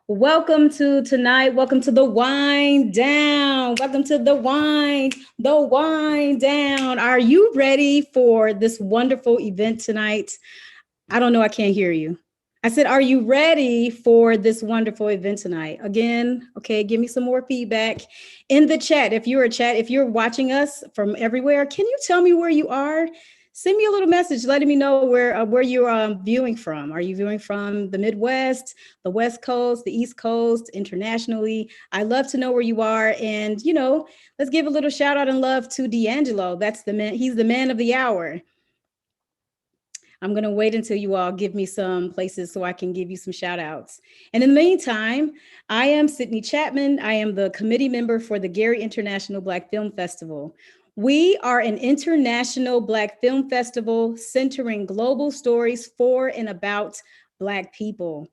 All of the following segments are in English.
Welcome to tonight. Welcome to the wind down. Welcome to the wind down. Are you ready for this wonderful event tonight? I don't know. I can't hear you. I said, are you ready for this wonderful event tonight? Again, okay, give me some more feedback in the chat. If you're watching us from everywhere, can you tell me where you are? Send me a little message letting me know where you're viewing from. Are you viewing from the Midwest, the West Coast, the East Coast, internationally? I love to know where you are, and let's give a little shout out and love to D'Angelo. That's the man. He's the man of the hour. I'm going to wait until you all give me some places so I can give you some shout outs. And in the meantime, I am Sydney Chapman. I am the committee member for the Gary International Black Film Festival. We are an international Black film festival centering global stories for and about Black people.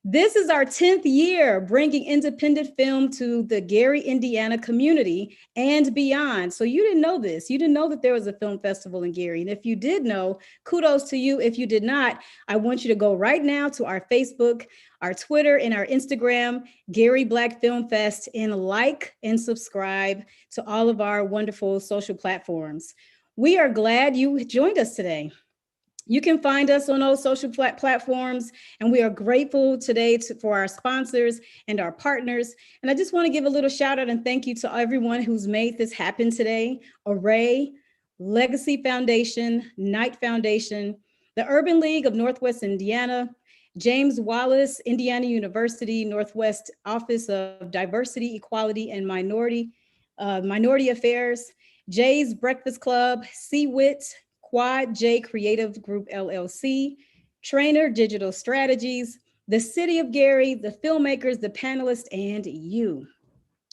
This is our 10th year bringing independent film to the Gary, Indiana community and beyond. So you didn't know this. You didn't know that there was a film festival in Gary. And if you did know, kudos to you. If you did not, I want you to go right now to our Facebook, our Twitter, and our Instagram, Gary Black Film Fest, and like and subscribe to all of our wonderful social platforms. We are glad you joined us today. You can find us on those social platforms, and we are grateful today for our sponsors and our partners. And I just want to give a little shout out and thank you to everyone who's made this happen today. Array, Legacy Foundation, Knight Foundation, the Urban League of Northwest Indiana, James Wallace, Indiana University, Northwest Office of Diversity, Equality, and Minority Affairs, Jay's Breakfast Club, CWIT, Quad J Creative Group LLC, Trainer Digital Strategies, the City of Gary, the filmmakers, the panelists, and you.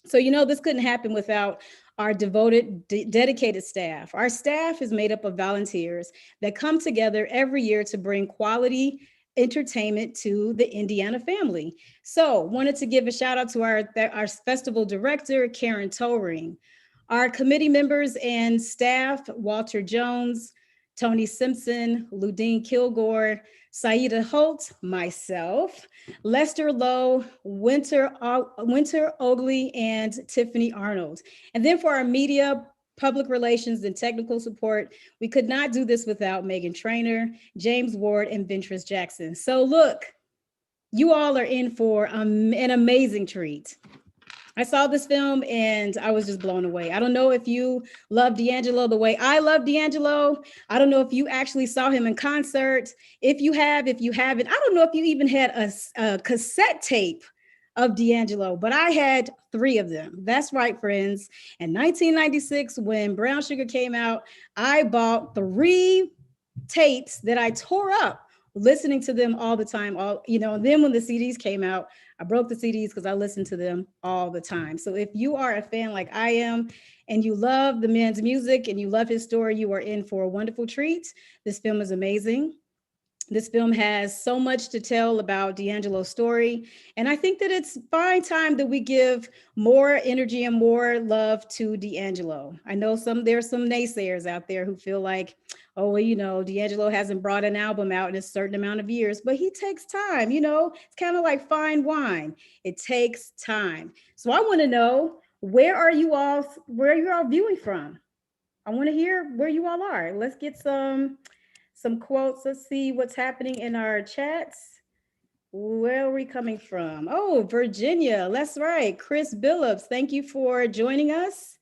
So, this couldn't happen without our devoted, dedicated staff. Our staff is made up of volunteers that come together every year to bring quality entertainment to the Indiana family. So, wanted to give a shout out to our festival director, Karen Toring, our committee members and staff, Walter Jones, Tony Simpson, Ludine Kilgore, Saida Holt, myself, Lester Lowe, Winter Ogley, and Tiffany Arnold. And then for our media, public relations, and technical support, we could not do this without Megan Trainer, James Ward, and Ventress Jackson. So look, you all are in for an amazing treat. I saw this film and I was just blown away. I don't know if you love D'Angelo the way I love D'Angelo. I don't know if you actually saw him in concert. If you haven't, I don't know if you even had a cassette tape of D'Angelo, but I had 3 of them. That's right, friends. In 1996, when Brown Sugar came out, I bought 3 tapes that I tore up listening to them all the time. And then when the CDs came out, I broke the CDs because I listened to them all the time. So if you are a fan like I am, and you love the man's music and you love his story, you are in for a wonderful treat. This film is amazing. This film has so much to tell about D'Angelo's story. And I think that it's fine time that we give more energy and more love to D'Angelo. I know there's some naysayers out there who feel like, oh, well, D'Angelo hasn't brought an album out in a certain amount of years, but he takes time, it's kind of like fine wine. It takes time. So I want to know, where are you all viewing from? I want to hear where you all are. Let's get some quotes. Let's see what's happening in our chats. Where are we coming from? Oh, Virginia. That's right. Chris Billups, thank you for joining us.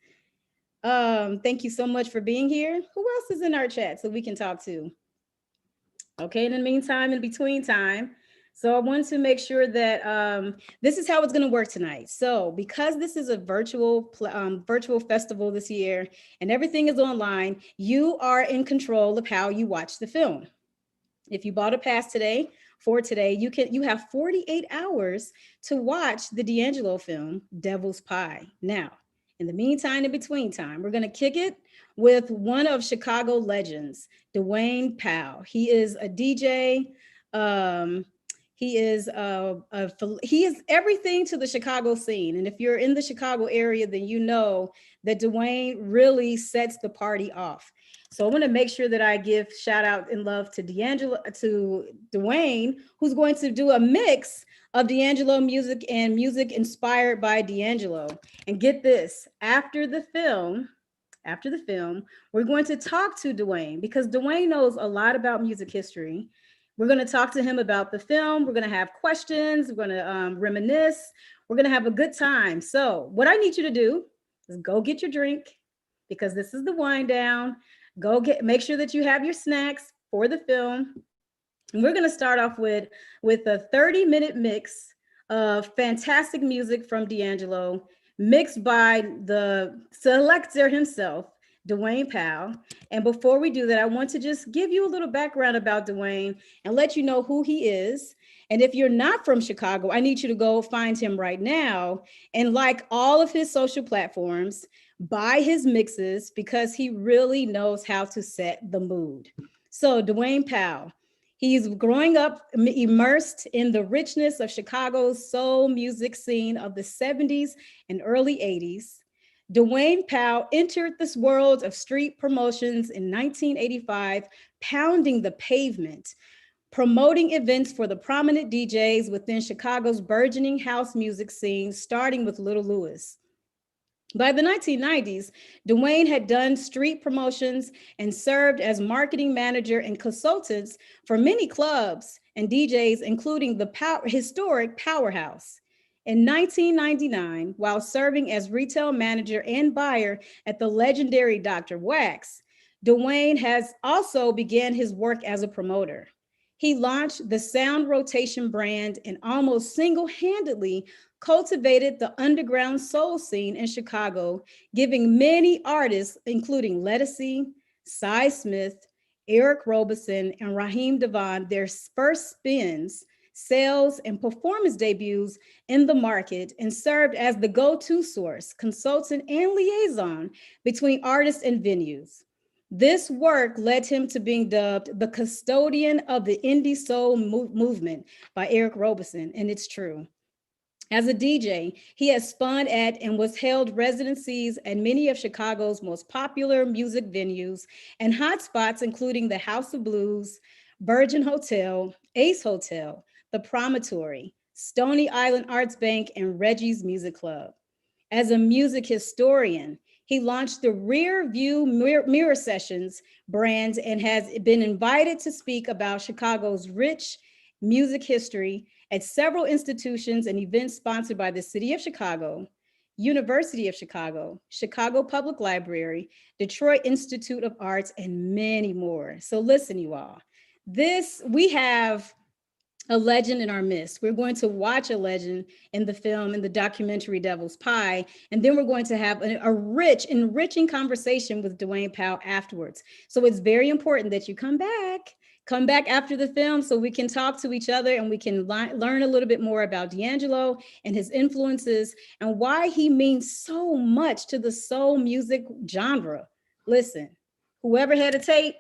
Thank you so much for being here. Who else is in our chat so we can talk to? Okay, in the meantime, in between time, so I wanted to make sure that this is how it's going to work tonight. So because this is a virtual festival this year and everything is online, you are in control of how you watch the film. If you bought a pass for today, you have 48 hours to watch the D'Angelo film, Devil's Pie. Now, in the meantime, in between time, we're going to kick it with one of Chicago legends, Dwayne Powell. He is a DJ. He is everything to the Chicago scene. And if you're in the Chicago area, then you know that Dwayne really sets the party off. So I want to make sure that I give shout out and love to Dwayne, who's going to do a mix of D'Angelo music and music inspired by D'Angelo. And get this, after the film, we're going to talk to Dwayne because Dwayne knows a lot about music history. We're going to talk to him about the film. We're going to have questions. We're going to reminisce. We're going to have a good time. So, what I need you to do is go get your drink because this is the wind down. Make sure that you have your snacks for the film. And we're going to start off with a 30-minute mix of fantastic music from D'Angelo, mixed by the selector himself, Dwayne Powell. And before we do that, I want to just give you a little background about Dwayne and let you know who he is. And if you're not from Chicago, I need you to go find him right now and like all of his social platforms, buy his mixes because he really knows how to set the mood. So Dwayne Powell, he's growing up immersed in the richness of Chicago's soul music scene of the 70s and early 80s. Dwayne Powell entered this world of street promotions in 1985, pounding the pavement, promoting events for the prominent DJs within Chicago's burgeoning house music scene, starting with Little Louis. By the 1990s, Dwayne had done street promotions and served as marketing manager and consultants for many clubs and DJs, including the historic Powerhouse. In 1999, while serving as retail manager and buyer at the legendary Dr. Wax, Dwayne has also began his work as a promoter. He launched the Sound Rotation brand and almost single-handedly cultivated the underground soul scene in Chicago, giving many artists, including Ledisi, Cy Smith, Eric Roberson, and Raheem DeVaughn, their first spins, sales, and performance debuts in the market, and served as the go-to source, consultant, and liaison between artists and venues. This work led him to being dubbed the custodian of the indie soul movement by Eric Roberson, and it's true. As a DJ, he has spun at and was held residencies at many of Chicago's most popular music venues and hotspots, including the House of Blues, Virgin Hotel, Ace Hotel, the Promontory, Stony Island Arts Bank, and Reggie's Music Club. As a music historian, he launched the Rear View Mirror Sessions brand and has been invited to speak about Chicago's rich music history at several institutions and events sponsored by the City of Chicago, University of Chicago, Chicago Public Library, Detroit Institute of Arts, and many more. So listen, you all, we have a legend in our midst. We're going to watch a legend in the film, in the documentary Devil's Pie, and then we're going to have a rich, enriching conversation with Dwayne Powell afterwards. So it's very important that you come back after the film so we can talk to each other and we can learn a little bit more about D'Angelo and his influences and why he means so much to the soul music genre. Listen, whoever had a tape,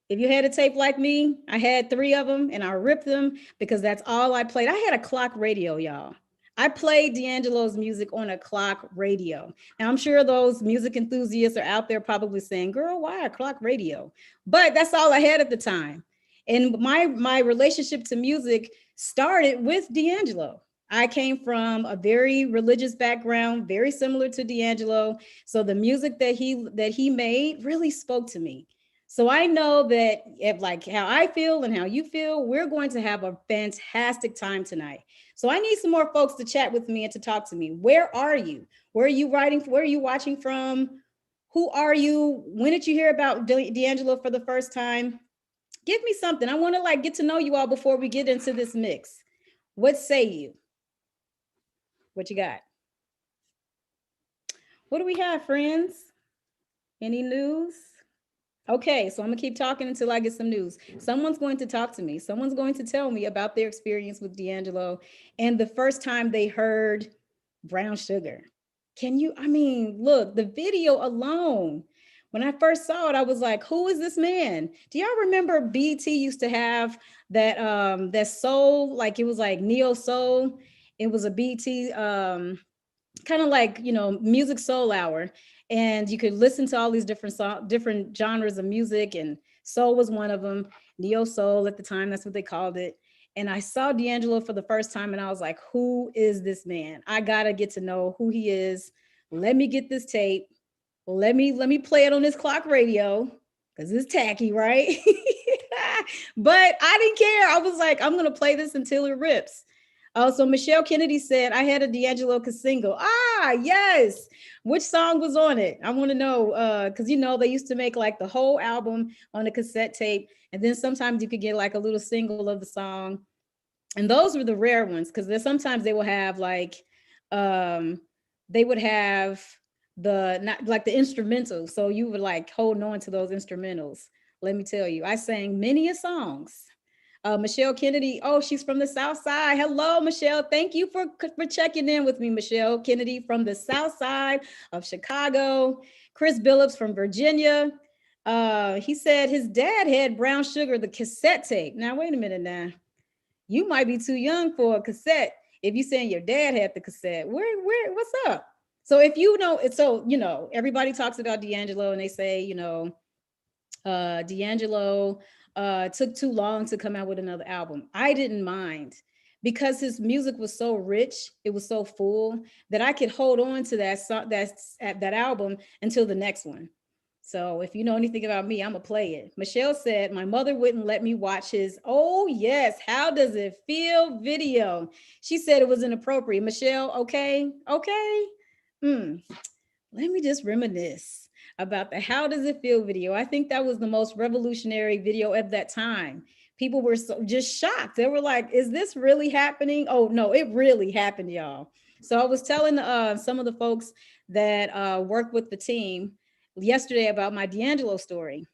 if you had a tape like me, I had 3 of them and I ripped them because that's all I played. I had a clock radio, y'all. I played D'Angelo's music on a clock radio. Now, I'm sure those music enthusiasts are out there probably saying, girl, why a clock radio? But that's all I had at the time. And my relationship to music started with D'Angelo. I came from a very religious background, very similar to D'Angelo. So the music that he made really spoke to me. So I know that if like how I feel and how you feel, we're going to have a fantastic time tonight. So I need some more folks to chat with me and to talk to me. Where are you? Where are you writing? Where are you watching from? Who are you? When did you hear about D'Angelo for the first time? Give me something. I want to get to know you all before we get into this mix. What say you? What you got? What do we have, friends? Any news? Okay, so I'm gonna keep talking until I get some news. Someone's going to talk to me. Someone's going to tell me about their experience with D'Angelo and the first time they heard Brown Sugar. Look, the video alone. When I first saw it, I was like, who is this man? Do y'all remember BET used to have that soul, like it was like neo soul. It was a BET kind of like, music soul hour. And you could listen to all these different genres of music, and soul was one of them. Neo soul at the time, that's what they called it. and I saw D'Angelo for the first time, and I was like, who is this man? I gotta get to know who he is. Let me get this tape. Let me play it on this clock radio because it's tacky, right? But I didn't care. I was like, I'm gonna play this until it rips. So Michelle Kennedy said, I had a D'Angelo single. Ah, yes. Which song was on it? I want to know. Because they used to make like the whole album on a cassette tape. And then sometimes you could get like a little single of the song. And those were the rare ones, because sometimes they will have like they would have the not like the instrumentals. So you would like holding on to those instrumentals. Let me tell you, I sang many a songs. Michelle Kennedy, oh, she's from the South Side. Hello, Michelle. Thank you for checking in with me, Michelle Kennedy from the South Side of Chicago. Chris Billups from Virginia. He said his dad had Brown Sugar, the cassette tape. Now, wait a minute now. You might be too young for a cassette if you saying your dad had the cassette. What's up? So if everybody talks about D'Angelo and they say, D'Angelo took too long to come out with another album. I didn't mind because his music was so rich, it was so full that I could hold on to that album until the next one. So if you know anything about me, I'm gonna play it. Michelle said, my mother wouldn't let me watch his, oh yes, how does it feel video. She said it was inappropriate. Michelle, okay. Let me just reminisce about the How Does It Feel video. I think that was the most revolutionary video at that time. People were just shocked. They were like, is this really happening? Oh no, it really happened, y'all. So I was telling some of the folks that work with the team yesterday about my D'Angelo story.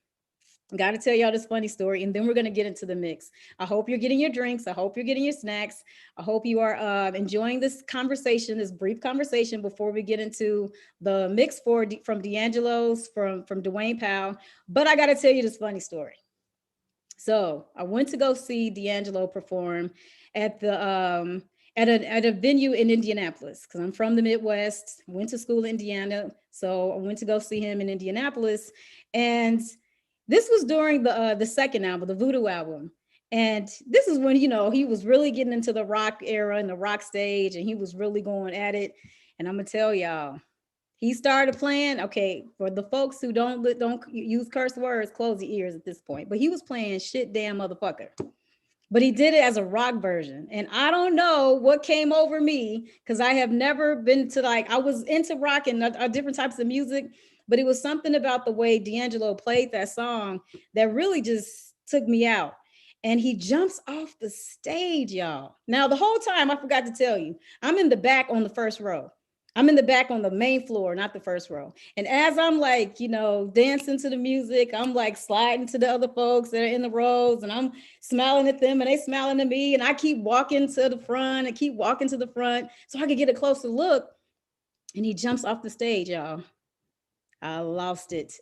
Got to tell y'all this funny story, and then we're going to get into the mix. I hope you're getting your drinks. I hope you're getting your snacks. I hope you are enjoying this conversation, this brief conversation before we get into the mix from D'Angelo's, from Dwayne Powell. But I got to tell you this funny story. So I went to go see D'Angelo perform at the at a venue in Indianapolis, because I'm from the Midwest, went to school in Indiana. So I went to go see him in Indianapolis. And this was during the second album, the Voodoo album. And this is when, he was really getting into the rock era and the rock stage, and he was really going at it. And I'm going to tell y'all, he started playing, okay, for the folks who don't use curse words, close your ears at this point. But he was playing Shit Damn Motherfucker. But he did it as a rock version. And I don't know what came over me, because I have never been to I was into rock and different types of music, but it was something about the way D'Angelo played that song that really just took me out. And he jumps off the stage, y'all. Now, the whole time, I forgot to tell you, I'm in the back on the first row. I'm in the back on the main floor, not the first row. And as I'm like, dancing to the music, I'm like sliding to the other folks that are in the rows, and I'm smiling at them and they smiling at me. And I keep walking to the front and keep walking to the front so I could get a closer look. And he jumps off the stage, y'all. I lost it.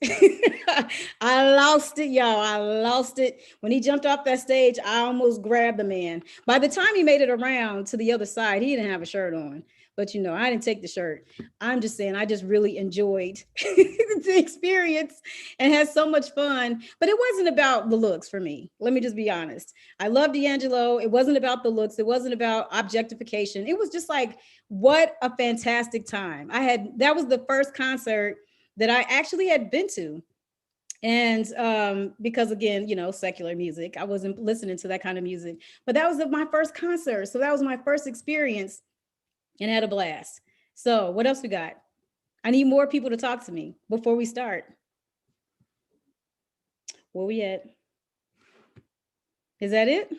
I lost it, y'all. I lost it. When he jumped off that stage, I almost grabbed the man. By the time he made it around to the other side, he didn't have a shirt on. But, I didn't take the shirt. I'm just saying, I just really enjoyed the experience and had so much fun. But it wasn't about the looks for me. Let me just be honest. I love D'Angelo. It wasn't about the looks. It wasn't about objectification. It was just like, what a fantastic time. That was the first concert that I actually had been to. And because again, secular music, I wasn't listening to that kind of music, but that was my first concert. So that was my first experience and had a blast. So what else we got? I need more people to talk to me before we start. Where we at? Is that it?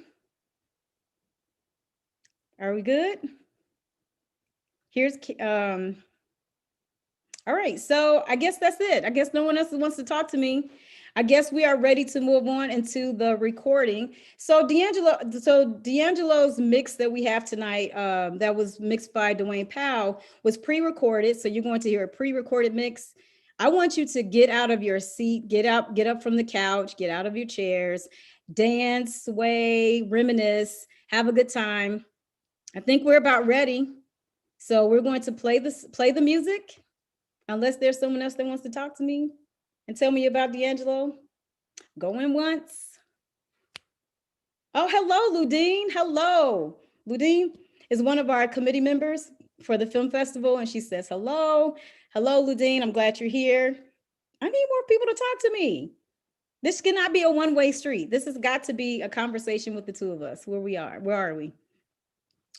Are we good? Here's all right, so I guess that's it. I guess no one else wants to talk to me. I guess we are ready to move on into the recording. So D'Angelo's mix that we have tonight, that was mixed by Dwayne Powell, was pre-recorded. So you're going to hear a pre-recorded mix. I want you to get out of your seat, get up from the couch, get out of your chairs, dance, sway, reminisce, have a good time. I think we're about ready. So we're going to play the music. Unless there's someone else that wants to talk to me and tell me about D'Angelo. Going once. Oh, hello, Ludine. Hello. Ludine is one of our committee members for the film festival, and she says, hello. Hello, Ludine. I'm glad you're here. I need more people to talk to me. This cannot be a one-way street. This has got to be a conversation with the two of us. Where we are. Where are we?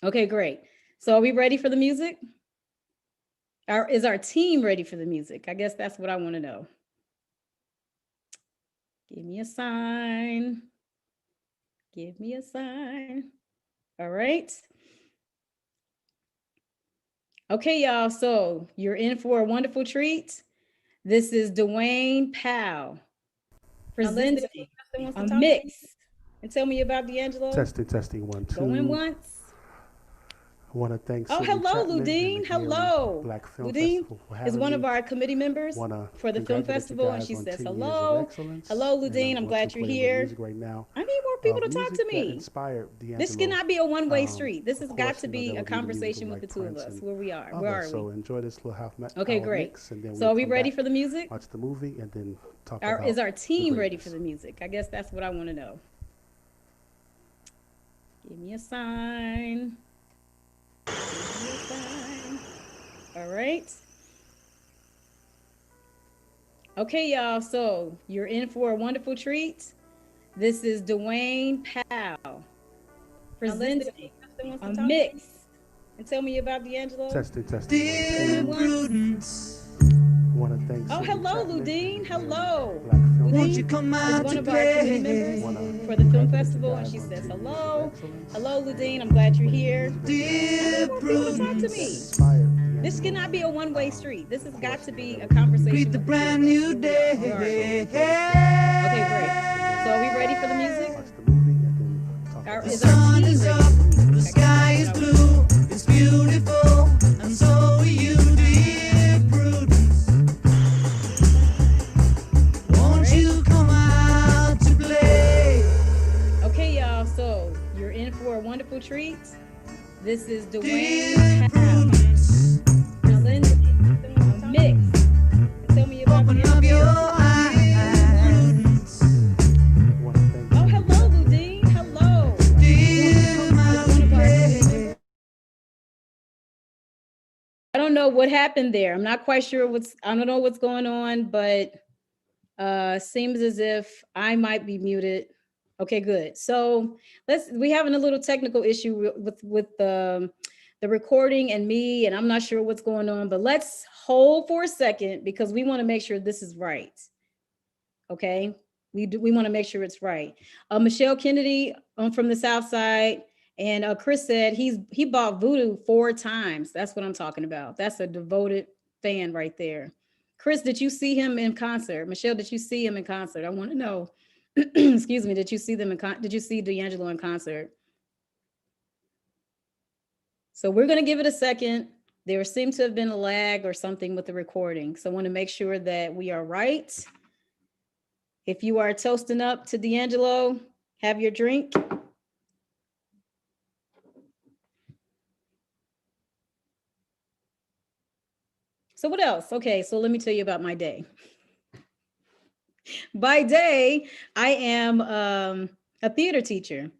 Okay, great. So are we ready for the music? Or is our team ready for the music? I guess that's what I want to know. Give me a sign. Give me a sign. All right. Okay, y'all. So you're in for a wonderful treat. This is Dwayne Powell presenting a mix. And tell me about D'Angelo. Testing, 1, 2. Going once. I want to thank Oh, Sydney hello, Chapman and the Ludine. Gary Hello. Black Film Ludine Festival for is having one me. of our committee members Want to for the film congratulate you festival, and guys she on says 10 years of hello. excellence. Hello, And Ludine. I'm going glad to you're play a little here. music right now. I need more people to talk to Music that me. inspired D'Angelo. This cannot be a one-way street. This Of has got course, to be there a would be the music conversation of with the like two of Prince us. and Where we are. others. Where are So we? enjoy this little half Okay, hour great. mix, and then So are we come ready back, for the music? watch the movie, and then talk Or about is our team the ready for greatness. the music? I guess that's what I want to know. Give me a sign. Give me a sign. All right. Okay, y'all. So you're in for a wonderful treat. This is Dwayne Powell presenting a mix. And tell me about D'Angelo. Testing. Going once. Want to thank Oh, Sydney hello, Chapman and the Ludine. Gary Hello. Black Film Ludine Festival is one of our committee members for the film festival, and she says hello. Hello, Ludine. I'm glad you're here. I need more people to talk to me. This cannot be a one-way street. This has got to be a conversation with the brand new day. Okay, great. So are we ready for the music? The sun is up, the sky is blue, it's beautiful, and so are you, dear Prudence. Won't you come out to play? Okay, y'all. So you're in for a wonderful treat. This is Dwayne Powell presenting a mix. Tell me about Open up your eyes. Oh, hello, Ludine. Hello. Dear my I don't know what happened there. I'm not quite sure I don't know what's going on, but seems as if I might be muted. Okay, good. So we having a little technical issue with the recording and me, and I'm not sure what's going on, but let's hold for a second because we want to make sure this is right. Okay, we want to make sure it's right. Michelle Kennedy from the South Side, and Chris said he bought Voodoo 4 times. That's what I'm talking about. That's a devoted fan right there. Chris, did you see him in concert? Michelle, did you see him in concert? I want to know. Excuse me. Did you see did you see D'Angelo in concert? So we're going to give it a second. There seemed to have been a lag or something with the recording. So I want to make sure that we are right. If you are toasting up to D'Angelo, have your drink. So what else? Okay, so let me tell you about my day. By day, I am a theater teacher.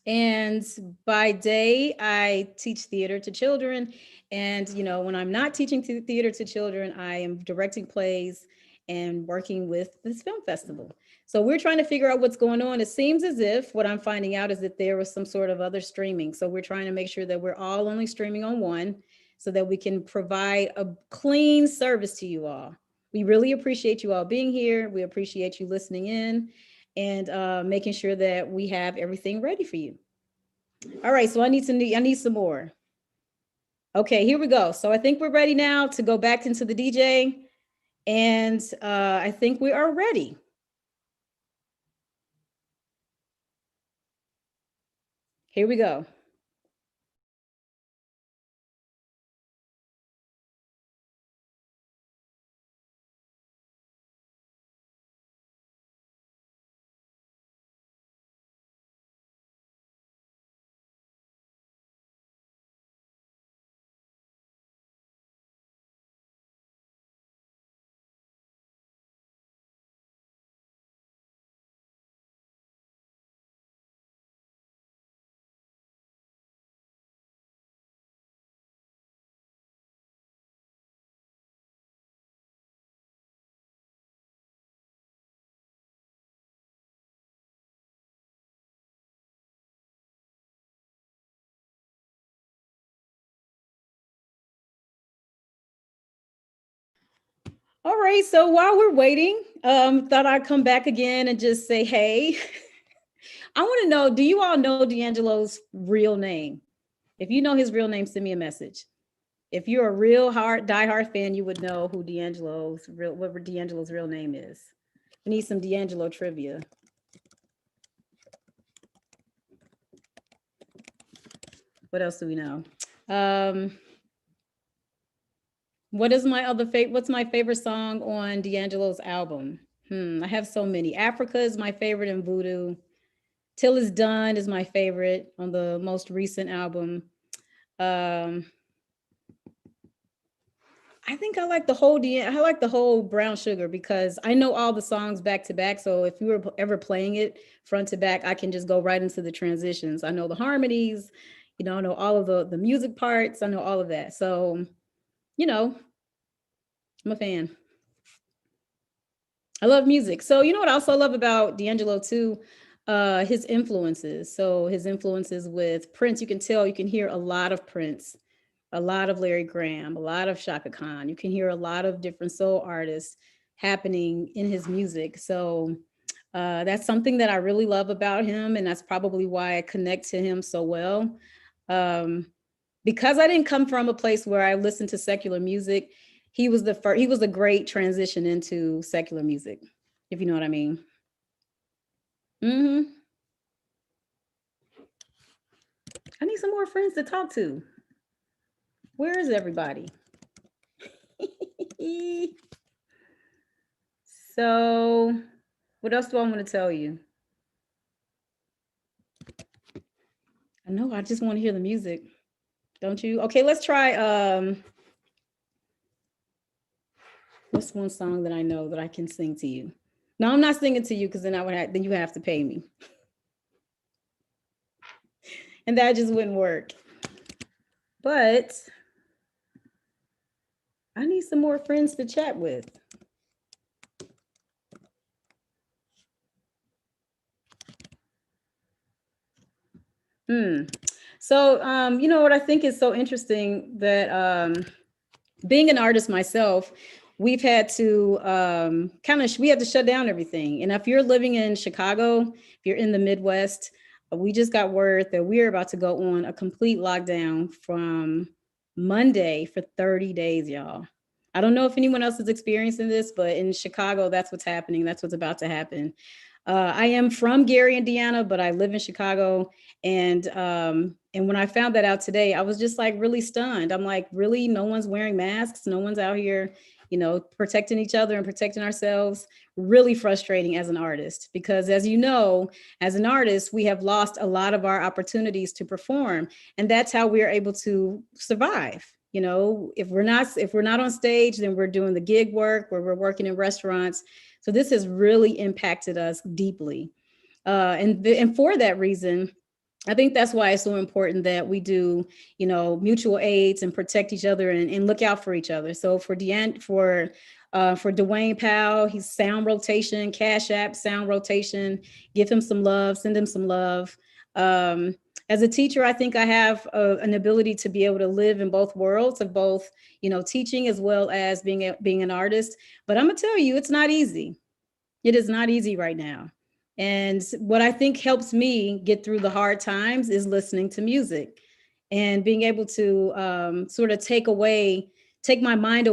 And by day, I teach theater to children. And, when I'm not teaching theater to children, I am directing plays and working with this film festival. So we're trying to figure out what's going on. It seems as if what I'm finding out is that there was some sort of other streaming. So we're trying to make sure that we're all only streaming on one so that we can provide a clean service to you all. We really appreciate you all being here. We appreciate you listening in and making sure that we have everything ready for you. All right, so I need some more. Okay, here we go. So I think we're ready now to go back into the DJ, and I think we are ready. Here we go. All right, so while we're waiting, thought I'd come back again and just say, hey, I want to know, do you all know D'Angelo's real name? If you know his real name, send me a message. If you're a real diehard fan, you would know who what D'Angelo's real name is. We need some D'Angelo trivia. What else do we know? What's my favorite song on D'Angelo's album? I have so many. Africa is my favorite, and Voodoo. Till It's Done is my favorite on the most recent album. I think I like the whole Brown Sugar because I know all the songs back to back. So if you were ever playing it front to back, I can just go right into the transitions. I know the harmonies, I know all of the music parts. I know all of that. So, I'm a fan. I love music. So you know what I also love about D'Angelo too? His influences. So his influences with Prince, you can hear a lot of Prince, a lot of Larry Graham, a lot of Shaka Khan. You can hear a lot of different soul artists happening in his music. So that's something that I really love about him. And that's probably why I connect to him so well. Because I didn't come from a place where I listened to secular music, he was a great transition into secular music, if you know what I mean. I need some more friends to talk to. Where is everybody? So, what else do I want to tell you? I know I just want to hear the music. Don't you? Okay, let's try what's one song that I know that I can sing to you? No, I'm not singing to you because then you have to pay me. And that just wouldn't work. But I need some more friends to chat with. So, you know what I think is so interesting that being an artist myself, we've had to we have to shut down everything. And if you're living in Chicago, if you're in the Midwest, we just got word that we're about to go on a complete lockdown from Monday for 30 days, y'all. I don't know if anyone else is experiencing this, but in Chicago, that's what's happening. That's what's about to happen. I am from Gary, Indiana, but I live in Chicago. And when I found that out today, I was just like really stunned. I'm like, really? No one's wearing masks. No one's out here, protecting each other and protecting ourselves. Really frustrating as an artist, because as you know, as an artist, we have lost a lot of our opportunities to perform. And that's how we're able to survive. If we're not on stage, then we're doing the gig work where we're working in restaurants. So this has really impacted us deeply. And for that reason, I think that's why it's so important that we do, mutual aids and protect each other and look out for each other. So for Dwayne Powell, he's Sound Rotation, Cash App, Sound Rotation. Give him some love, send him some love. As a teacher, I think I have an ability to be able to live in both worlds of both, teaching as well as being an artist. But I'm gonna tell you, it's not easy. It is not easy right now. And what I think helps me get through the hard times is listening to music and being able to sort of take my mind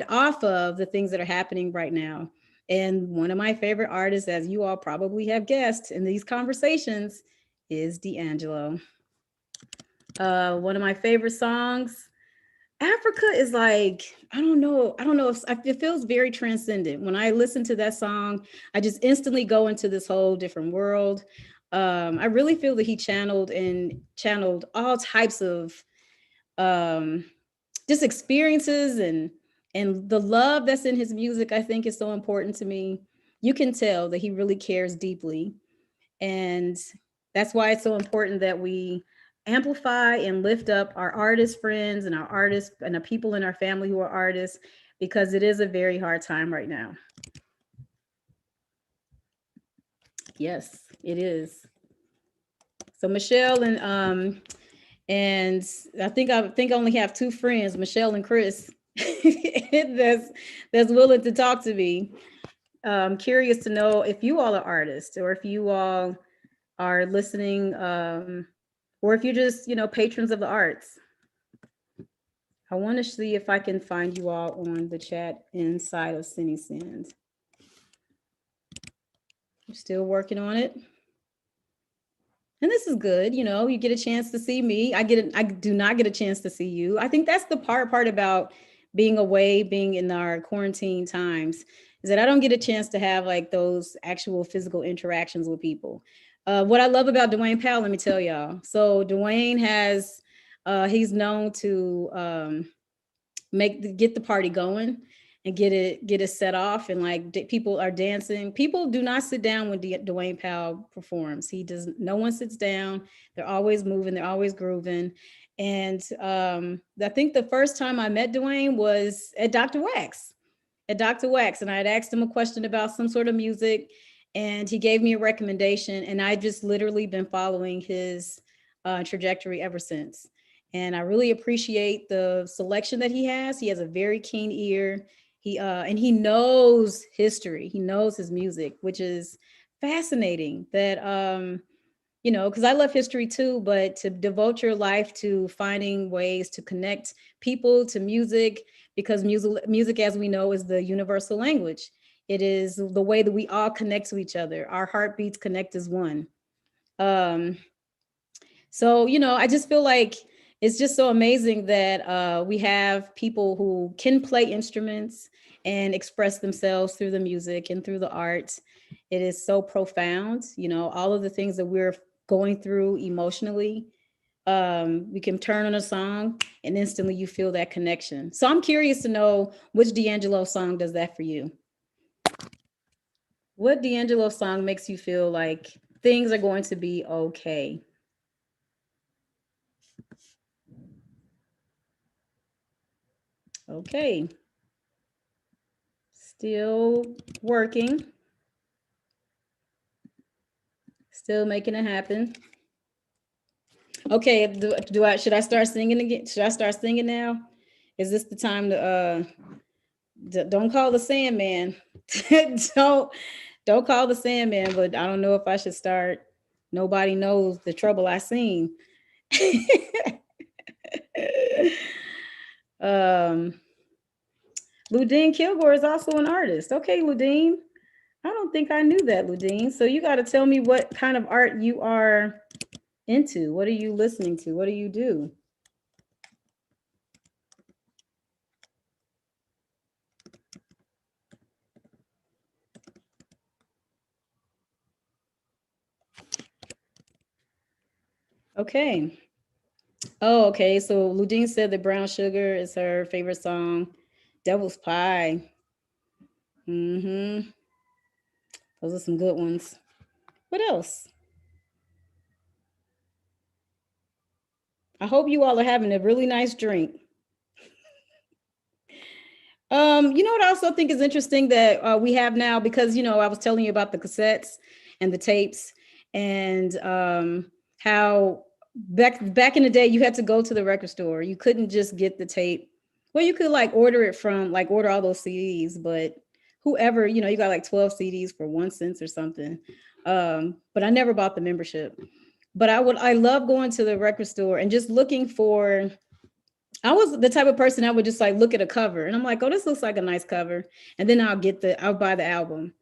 off of the things that are happening right now. And one of my favorite artists, as you all probably have guessed in these conversations, is D'Angelo. One of my favorite songs, Africa, is like, I don't know if it feels very transcendent. When I listen to that song, I just instantly go into this whole different world. I really feel that he channeled all types of just experiences and the love that's in his music, I think, is so important to me. You can tell that he really cares deeply. And that's why it's so important that we amplify and lift up our artist friends and our artists and the people in our family who are artists, because it is a very hard time right now. Yes, it is. So Michelle and I think I only have two friends, Michelle and Chris. that's willing to talk to me. Curious to know if you all are artists or if you all are listening, or if you're just, patrons of the arts. I want to see if I can find you all on the chat inside of CineSend. I'm still working on it. And this is good, you get a chance to see me. I do not get a chance to see you. I think that's the part about being away, being in our quarantine times, is that I don't get a chance to have like those actual physical interactions with people. What I love about Dwayne Powell, let me tell y'all. So Dwayne has, he's known to get the party going and get it set off, and like people are dancing. People do not sit down when Dwayne Powell performs. No one sits down. They're always moving. They're always grooving. And I think the first time I met Dwayne was at Dr. Wax. And I had asked him a question about some sort of music, and he gave me a recommendation, and I just literally been following his trajectory ever since. And I really appreciate the selection that he has. He has a very keen ear. And he knows history. He knows his music, which is fascinating. That because I love history too, but to devote your life to finding ways to connect people to music, because music, as we know, is the universal language. It is the way that we all connect to each other. Our heartbeats connect as one. So, I just feel like it's just so amazing that we have people who can play instruments and express themselves through the music and through the art. It is so profound, all of the things that we're going through emotionally. We can turn on a song and instantly you feel that connection. So I'm curious to know, which D'Angelo song does that for you? What D'Angelo song makes you feel like things are going to be okay? Okay. Still working. Still making it happen. Okay, should I start singing again? Should I start singing now? Is this the time to don't call the Sandman. don't call the Sandman, but I don't know if I should start. Nobody knows the trouble I seen. Ludine Kilgore is also an artist. Okay, Ludine. I don't think I knew that, Ludine. So you got to tell me what kind of art you are into. What are you listening to? What do you do? Okay. Oh, okay. So Ludine said that Brown Sugar is her favorite song. Devil's Pie. Mm-hmm. Those are some good ones. What else? I hope you all are having a really nice drink. What I also think is interesting that we have now, because, I was telling you about the cassettes and the tapes, and how back in the day you had to go to the record store. You couldn't just get the tape. Well, you could order all those CDs, but whoever, you got like 12 CDs for 1 cent or something. But I never bought the membership. But I love going to the record store and just looking for. I was the type of person I would just like look at a cover and I'm like, oh, this looks like a nice cover. And then I'll buy the album.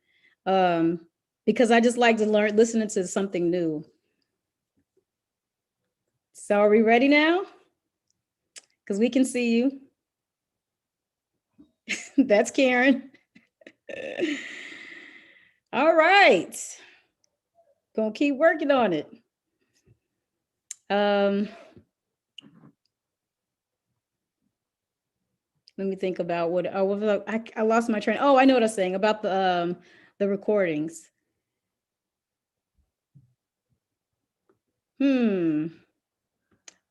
Because I just like to learn, listening to something new. So are we ready now? Because we can see you. That's Karen. All right. Gonna keep working on it. Let me think about what I lost my train. Oh, I know what I was saying about the recordings.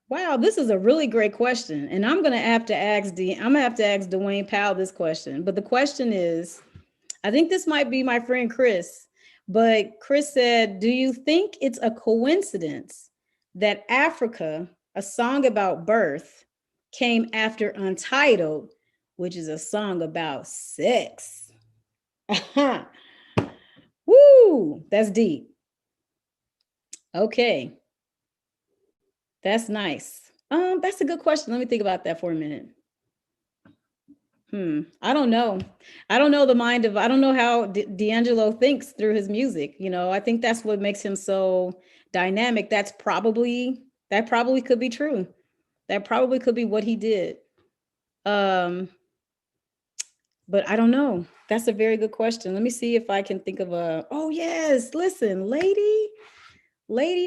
Wow, this is a really great question. And I'm gonna have to ask Dwayne Powell this question. But the question is, I think this might be my friend Chris, but Chris said, do you think it's a coincidence that Africa, a song about birth, came after Untitled, which is a song about sex. Woo, that's deep. Okay, that's nice. That's a good question. Let me think about that for a minute. I don't know. I don't know the mind of, I don't know how D'Angelo thinks through his music. You know, I think that's what makes him so dynamic. That probably could be true. That probably could be what he did. Um, but I don't know. That's a very good question. Let me see if I can think of a, oh yes, listen, Lady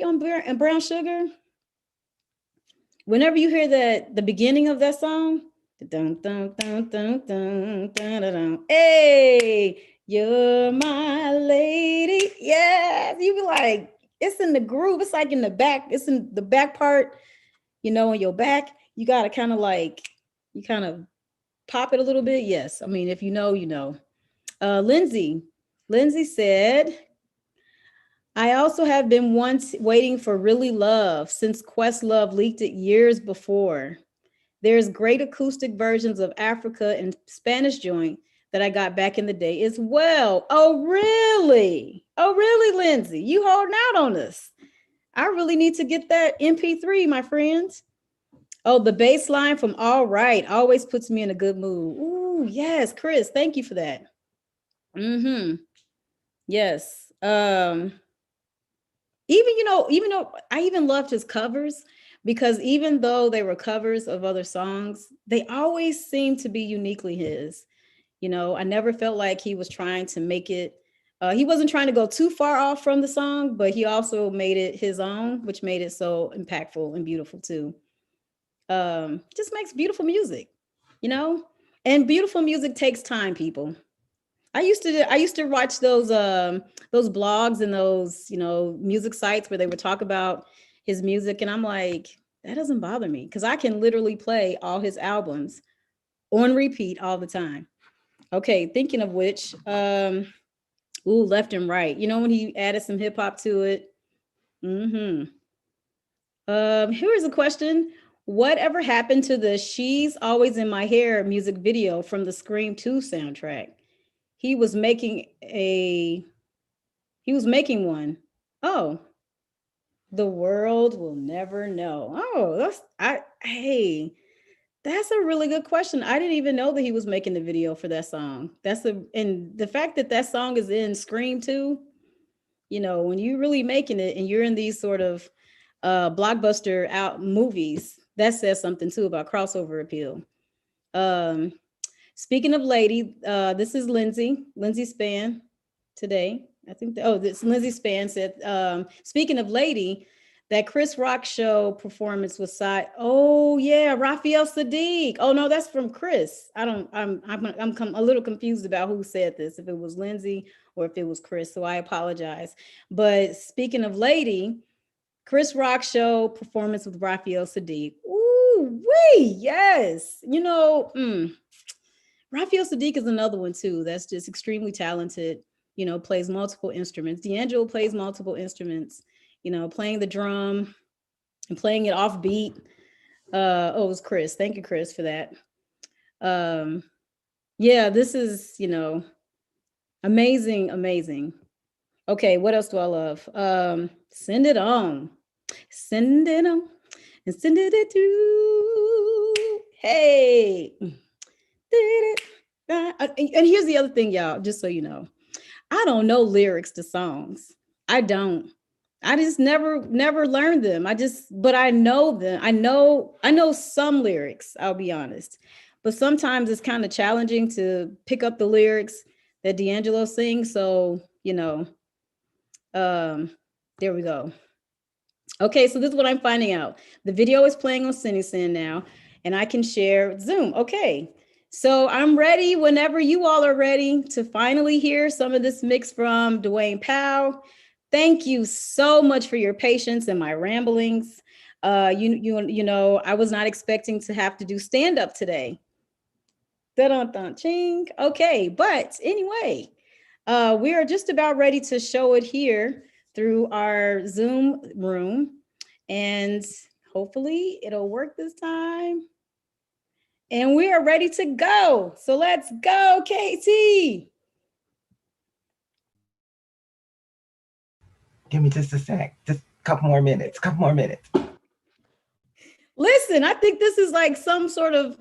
on Brown Sugar. Whenever you hear the beginning of that song, dun, dun, dun, dun, dun, dun, dun, dun, hey, you're my lady. Yes, you be like, it's in the groove. It's like in the back. It's in the back part, you know, in your back. You gotta kind of like, you kind of pop it a little bit. Yes, I mean, if you know, you know. Lindsay said, I also have been once waiting for Really Love since Questlove leaked it years before. There's great acoustic versions of Africa and Spanish Joint that I got back in the day as well. Oh, really? Oh, really, Lindsay? You holding out on us. I really need to get that MP3, my friends. Oh, the bass line from All Right always puts me in a good mood. Ooh, yes, Chris, thank you for that. Mm-hmm. Yes. Even though I even loved his covers, because even though they were covers of other songs, they always seemed to be uniquely his. You know, I never felt like he was trying to make it, he wasn't trying to go too far off from the song, but he also made it his own, which made it so impactful and beautiful too. Just makes beautiful music, you know? And beautiful music takes time, people. I used to watch those blogs and those, you know, music sites where they would talk about his music, and I'm like, that doesn't bother me because I can literally play all his albums on repeat all the time. Okay, thinking of which, ooh, Left and Right. You know, when he added some hip hop to it. Mm-hmm. Here's a question. Whatever happened to the She's Always in My Hair music video from the Scream 2 soundtrack? He was making a he was making one. Oh, the world will never know. Oh, that's a really good question. I didn't even know that he was making the video for that song. And the fact that that song is in Scream 2, you know, when you're really making it and you're in these sort of blockbuster out movies, that says something too about crossover appeal. Um, Speaking of Lady, this is Lindsay Span today. I think, this Lindsay Span said, speaking of Lady, that Chris Rock show performance was side. Oh yeah, Raphael Sadiq. Oh no, that's from Chris. I don't. I'm a little confused about who said this. If it was Lindsay or if it was Chris, so I apologize. But speaking of Lady, Chris Rock show performance with Raphael Sadiq. Ooh wee, yes. You know. Raphael Sadiq is another one too. That's just extremely talented. You know, plays multiple instruments. D'Angelo plays multiple instruments. You know, playing the drum and playing it off beat. Oh, it was Chris. Thank you, Chris, for that. Yeah, this is, you know, amazing, amazing. Okay, what else do I love? Send it on. Send it on. And send it to. Hey. And here's the other thing, y'all, just so you know. I don't know lyrics to songs. I don't. I just never learned them. But I know them. I know some lyrics, I'll be honest. But sometimes it's kind of challenging to pick up the lyrics that D'Angelo sings. So, you know, there we go. Okay, so this is what I'm finding out. The video is playing on CineSyn now, and I can share Zoom. Okay, so I'm ready whenever you all are ready to finally hear some of this mix from Dwayne Powell. Thank you so much for your patience and my ramblings. You know, I was not expecting to have to do stand up today. Dun, ching. Okay, but anyway, we are just about ready to show it here through our Zoom room, and hopefully it'll work this time. And we are ready to go. So let's go, Katie. Give me just a sec, just a couple more minutes. Listen, I think this is like some sort of,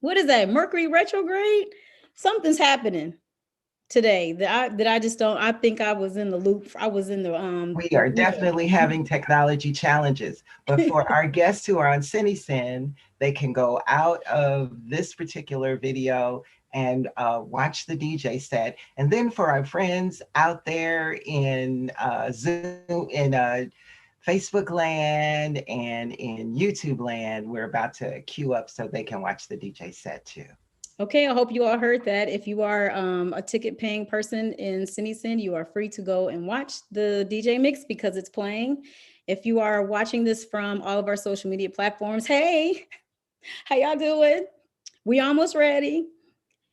what is that? Mercury retrograde? Something's happening today that I just don't, I think I was in the loop. I was in the, We are definitely having technology challenges, but for our guests who are on CineSyn, they can go out of this particular video and watch the DJ set. And then for our friends out there in Zoom, in Facebook land and in YouTube land, we're about to queue up so they can watch the DJ set too. Okay, I hope you all heard that. If you are a ticket paying person in CineSyn, you are free to go and watch the DJ mix because it's playing. If you are watching this from all of our social media platforms, hey, how y'all doing? We almost ready.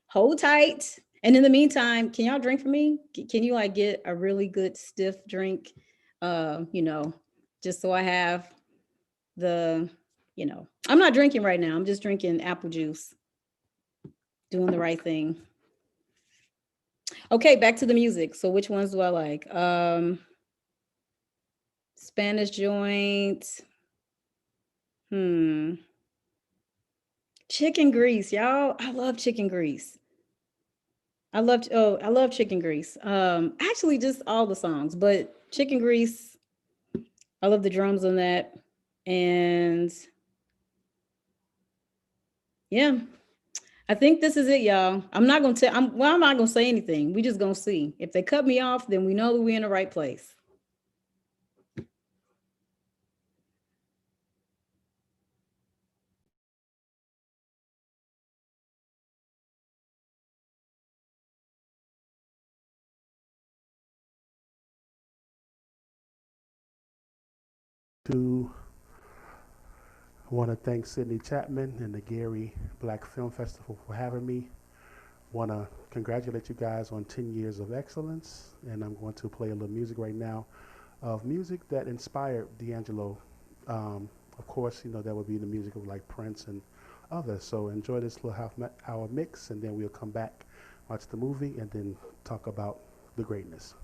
Hold tight. And in the meantime, can y'all drink for me? Can you like get a really good stiff drink? You know, just so I have the, you know, I'm not drinking right now. I'm just drinking apple juice. Doing the right thing. Okay, back to the music. So which ones do I like? Spanish joint. Chicken grease, y'all. I love chicken grease. I love chicken grease. Actually just all the songs, but chicken grease. I love the drums on that. And yeah. I think this is it, y'all. I'm not gonna I'm not gonna say anything. We just gonna see. If they cut me off, then we know that we're in the right place. I want to thank Sydney Chapman and the Gary Black Film Festival for having me. Want to congratulate you guys on 10 years of excellence, and I'm going to play a little music right now of music that inspired D'Angelo. Of course, you know, that would be the music of like Prince and others. So enjoy this little half-hour mix, and then we'll come back, watch the movie, and then talk about the greatness.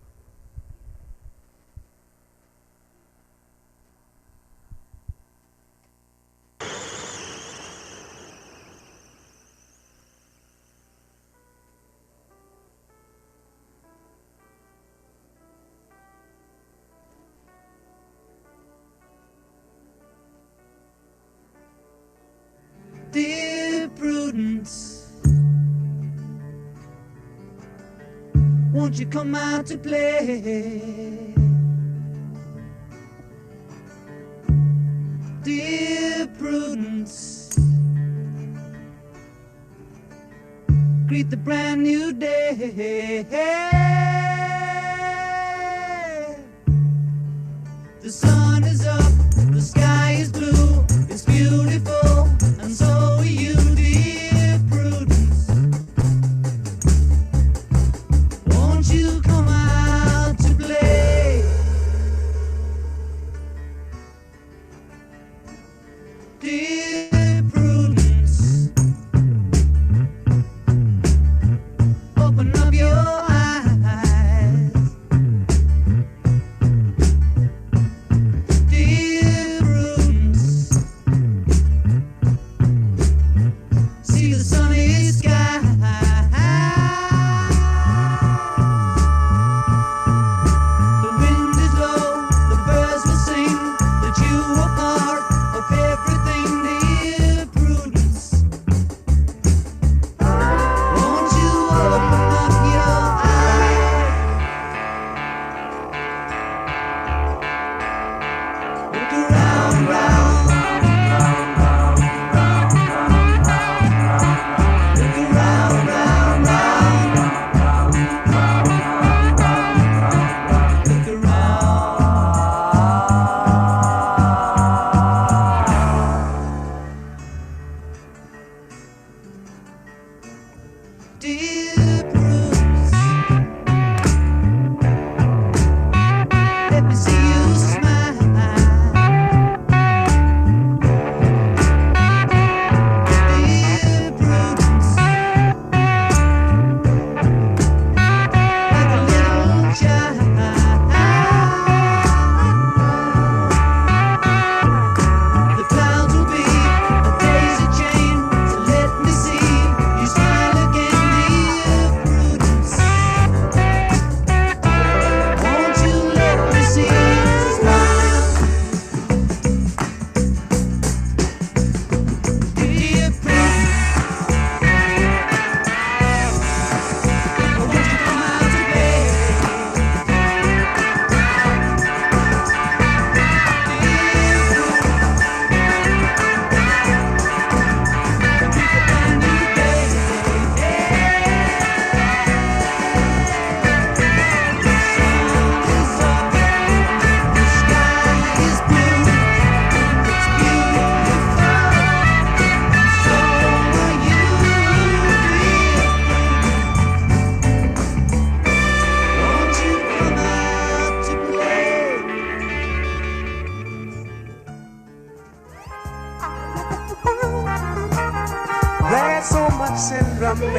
Dear Prudence, won't you come out to play? Dear Prudence, greet the brand new day. The sun is up, the sky is blue, it's beautiful, and so are you, dear Prudence. Won't you come out to play? Dear Prudence, open up your eyes. much syndrome, baby.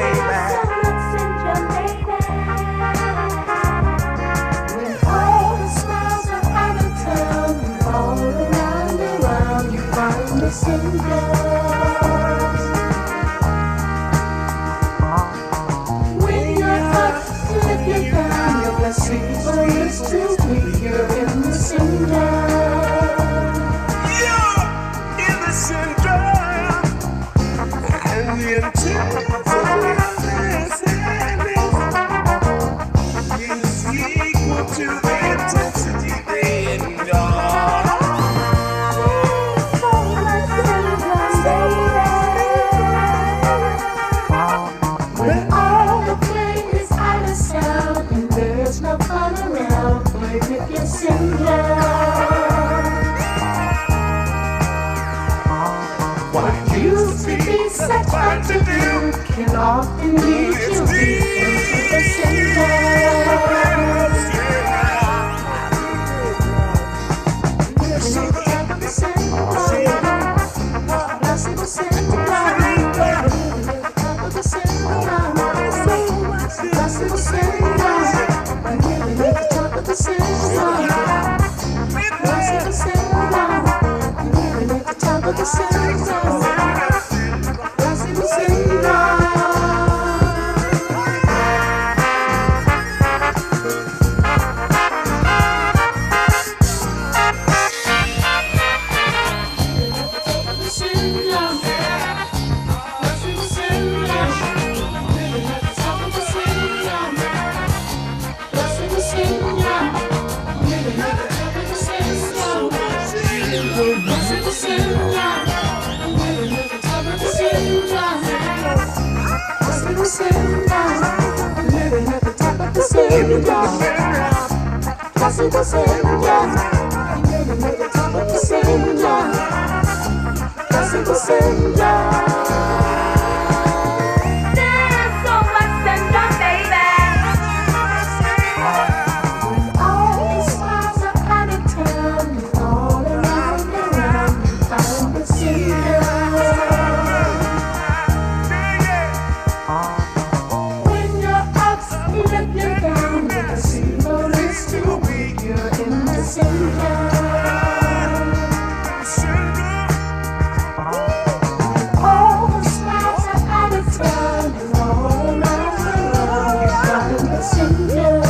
When all the smiles are out of town, and all around, you find the syndrome. When your heart slip you down, your blessings are just too weak, you're in the syndrome. You're in the syndrome. And the intensity is equal to the intensity they endure. When all the play is out of sound and there's no fun around, play with your syndrome. What used to be such fun to do can often lead you deep into the syndrome. Living at the top of the syndrome. Blessed the syndrome. Living at the top of the syndrome. Blessed the syndrome. Living at the top of the syndrome. Blessed the syndrome. Living at the top of the syndrome. Blessed the syndrome. Living at the top of the syndrome. Blessed the syndrome. Living at the top of the syndrome. Blessed the syndrome. There's so much syndrome, baby. When all the smiles are out of town, and all around, you find the syndrome. When you're up, let you down, the placebo is too weak, you're in the syndrome. All the smiles are out of town, and all around the world, you find the syndrome.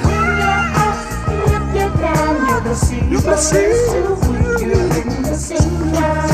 When you're up, let you down, the placebo is too weak, you're in the syndrome.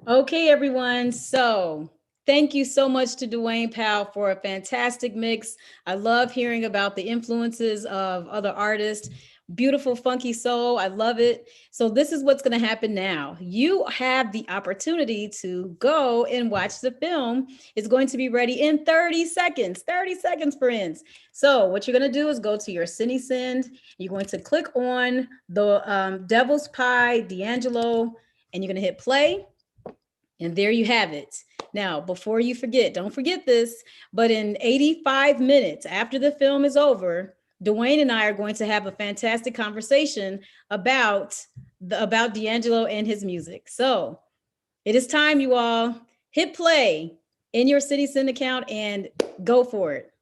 Okay, everyone. So thank you so much to Dwayne Powell for a fantastic mix. I love hearing about the influences of other artists. Beautiful, funky soul. I love it. So this is what's going to happen now. You have the opportunity to go and watch the film. It's going to be ready in 30 seconds. 30 seconds, friends. So what you're going to do is go to your CineSend. You're going to click on the Devil's Pie D'Angelo, and you're going to hit play. And there you have it. Now, before you forget, don't forget this, but in 85 minutes after the film is over, Dwayne and I are going to have a fantastic conversation about D'Angelo and his music. So it is time, you all. Hit play in your CineSend account and go for it.